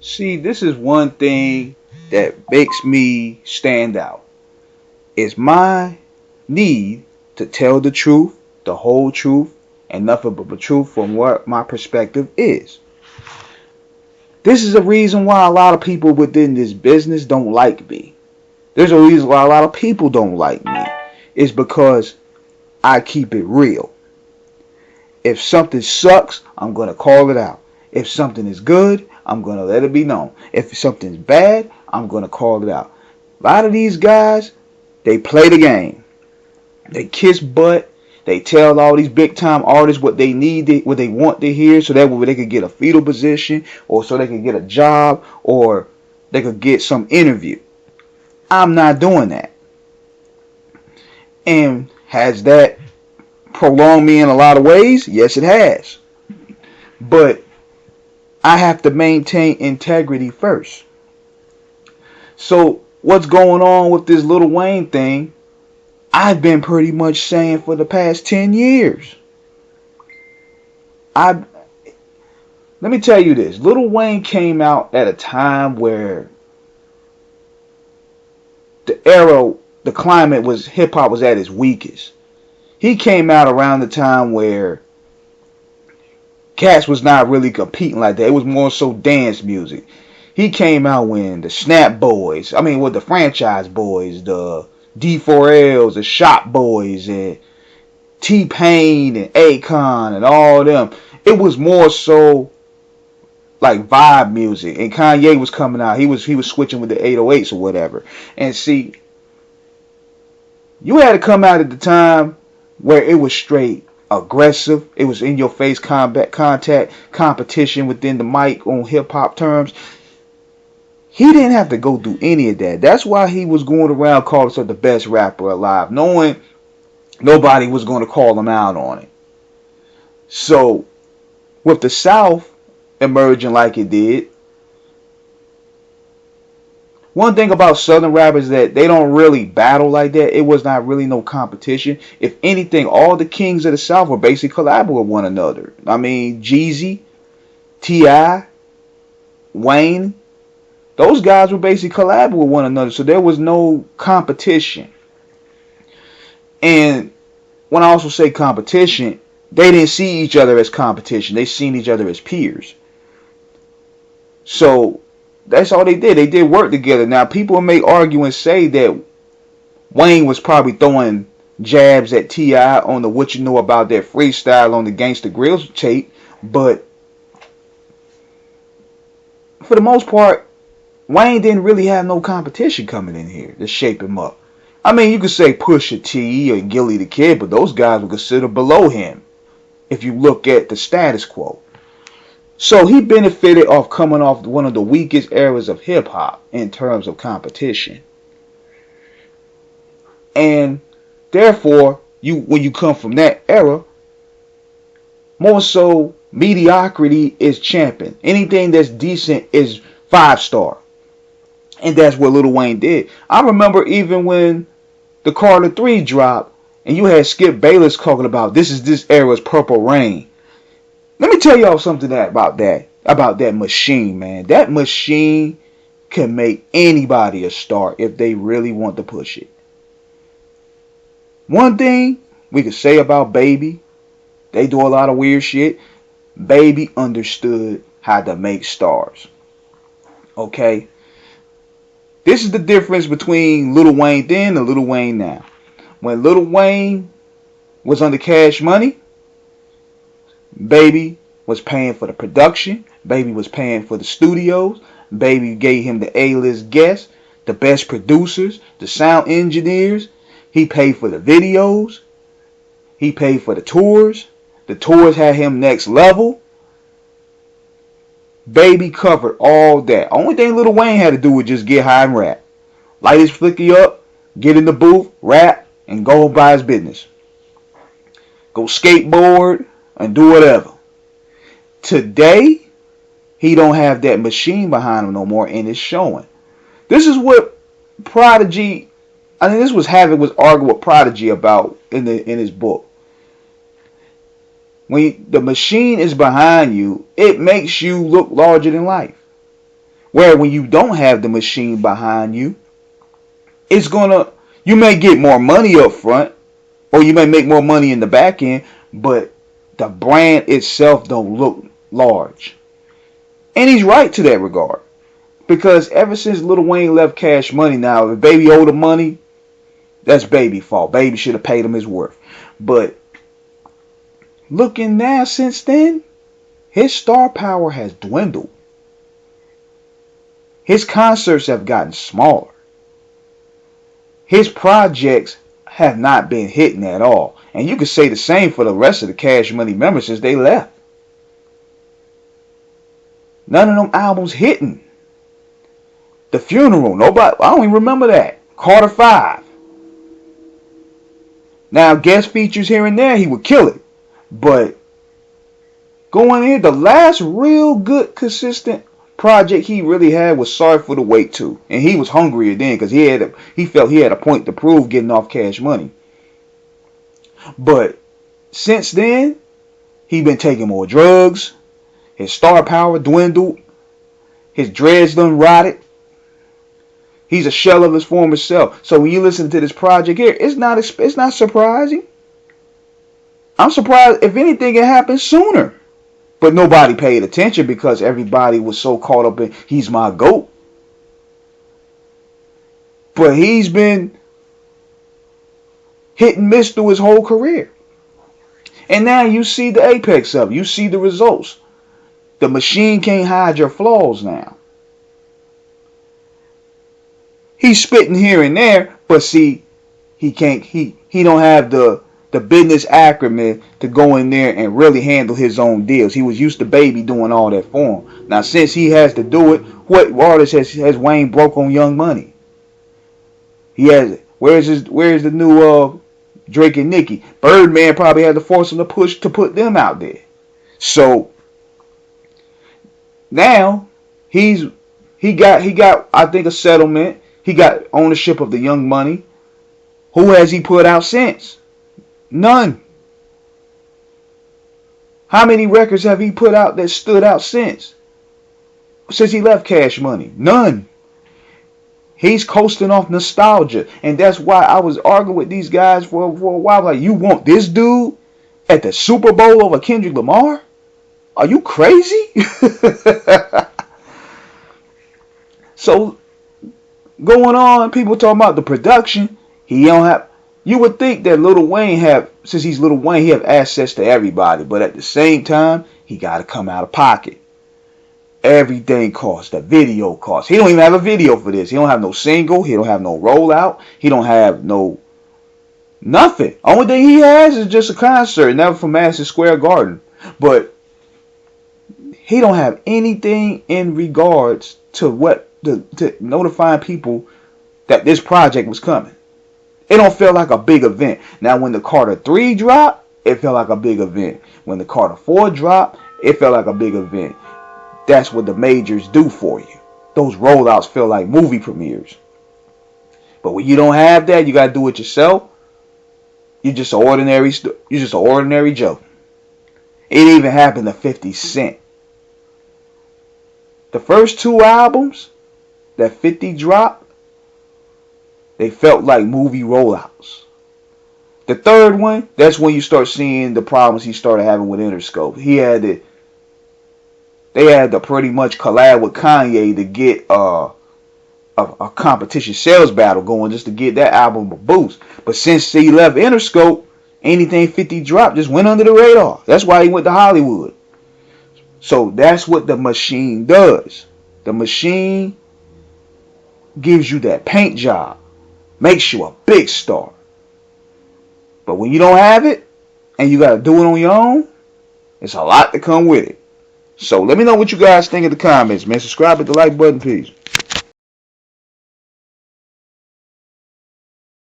See, this is one thing that makes me stand out. It's my need to tell the truth, the whole truth, and nothing but the truth from what my perspective is. This is a reason why a lot of people within this business don't like me. There's a reason why a lot of people don't like me. It's because I keep it real. If something sucks, I'm going to call it out. If something is good, I'm going to let it be known. If something's bad, I'm going to call it out. A lot of these guys, they play the game. They kiss butt. They tell all these big time artists what they need, what they want to hear, so that way they could get a fetal position, or so they could get a job, or they could get some interview. I'm not doing that. And has that prolonged me in a lot of ways? Yes, it has. But I have to maintain integrity first. So what's going on with this Lil Wayne thing? I've been pretty much saying for the past 10 years. I Let me tell you this. Lil Wayne came out at a time where the climate was, hip hop was at its weakest. He came out around the time where cats was not really competing like that. It was more so dance music. He came out when the Snap Boys, with the Franchise Boys, the D4Ls, the Shop Boys, and T-Pain and Akon and all them. It was more so like vibe music. And Kanye was coming out. He was switching with the 808s or whatever. And see, you had to come out at the time where it was straight aggressive. It was in your face combat contact competition within the mic on hip hop terms. He didn't have to go through any of that. That's why he was going around calling himself the best rapper alive, knowing nobody was going to call him out on it. So with the South emerging like it did, one thing about Southern rappers is that they don't really battle like that. It was not really no competition. If anything, all the kings of the South were basically collaborating with one another. Jeezy, T.I., Wayne, those guys were basically collaborating with one another. So there was no competition. And when I also say competition, they didn't see each other as competition. They seen each other as peers. So that's all they did. They did work together. Now, people may argue and say that Wayne was probably throwing jabs at T.I. on the What You Know About That freestyle on the Gangsta Grills tape. But for the most part, Wayne didn't really have no competition coming in here to shape him up. You could say Pusha T or Gilly the Kid, but those guys were considered below him if you look at the status quo. So he benefited off coming off one of the weakest eras of hip hop in terms of competition. And therefore, when you come from that era, more so mediocrity is championed. Anything that's decent is 5-star. And that's what Lil Wayne did. I remember even when the Carter 3 dropped, and you had Skip Bayless talking about this era's Purple Rain. Let me tell y'all something about that machine, man. That machine can make anybody a star if they really want to push it. One thing we could say about Baby, they do a lot of weird shit. Baby understood how to make stars. Okay? This is the difference between Lil Wayne then and Lil Wayne now. When Lil Wayne was under Cash Money, Baby was paying for the production. Baby was paying for the studios. Baby gave him the A-list guests, the best producers, the sound engineers. He paid for the videos. He paid for the tours. The tours had him next level. Baby covered all that. Only thing Lil Wayne had to do was just get high and rap. Light his flicky up, get in the booth, rap, and go about his business. Go skateboard and do whatever. Today, he don't have that machine behind him no more, and it's showing. This is what Prodigy, this was Havoc was arguing with Prodigy about in his book. When the machine is behind you, it makes you look larger than life. Where when you don't have the machine behind you, you may get more money up front, or you may make more money in the back end, but the brand itself don't look large. And he's right to that regard. Because ever since Lil Wayne left Cash Money, now if Baby owed him money, that's Baby fault. Baby should have paid him his worth. But looking now since then, his star power has dwindled. His concerts have gotten smaller. His projects have not been hitting at all. And you could say the same for the rest of the Cash Money members since they left. None of them albums hitting. The Funeral, nobody, I don't even remember that. Carter 5. Now, guest features here and there, he would kill it. But going in, the last real good, consistent project he really had was Sorry for the Wait 2. And he was hungrier then because he felt he had a point to prove getting off Cash Money. But since then, he been taking more drugs. His star power dwindled. His dreads done rotted. He's a shell of his former self. So when you listen to this project here, it's not surprising. I'm surprised if anything had happened sooner. But nobody paid attention because everybody was so caught up in he's my GOAT. But he's been hit and miss through his whole career. And now you see the apex of it. You see the results. The machine can't hide your flaws now. He's spitting here and there, but see, he don't have the business acumen to go in there and really handle his own deals. He was used to Baby doing all that for him. Now, since he has to do it, what artist has Wayne broke on Young Money? He has. Where's the new Drake and Nicki? Birdman probably had to force him to put them out there. So now he got I think a settlement. He got ownership of the Young Money. Who has he put out since? None. How many records have he put out that stood out since he left Cash Money? None. He's coasting off nostalgia. And that's why I was arguing with these guys for a while. Like, you want this dude at the Super Bowl over Kendrick Lamar? Are you crazy? So, going on, people talking about the production. He don't have. You would think that Lil Wayne since he's Lil Wayne, he have access to everybody. But at the same time, he got to come out of pocket. Everything costs. The video costs. He don't even have a video for this. He don't have no single. He don't have no rollout. He don't have no nothing. Only thing he has is just a concert, never from Madison Square Garden. But he don't have anything in regards to to notifying people that this project was coming. It don't feel like a big event. Now, when the Carter 3 dropped, it felt like a big event. When the Carter 4 dropped, it felt like a big event. That's what the majors do for you. Those rollouts feel like movie premieres. But when you don't have that, you got to do it yourself. You're just an ordinary Joe. It even happened to 50 Cent. The first two albums that 50 dropped, they felt like movie rollouts. The third one, that's when you start seeing the problems he started having with Interscope. They had to pretty much collab with Kanye to get a competition sales battle going just to get that album a boost. But since he left Interscope, anything 50 dropped just went under the radar. That's why he went to Hollywood. So that's what the machine does. The machine gives you that paint job. Makes you a big star. But when you don't have it, and you got to do it on your own, it's a lot to come with it. So let me know what you guys think in the comments, man. Subscribe, hit the like button, peace.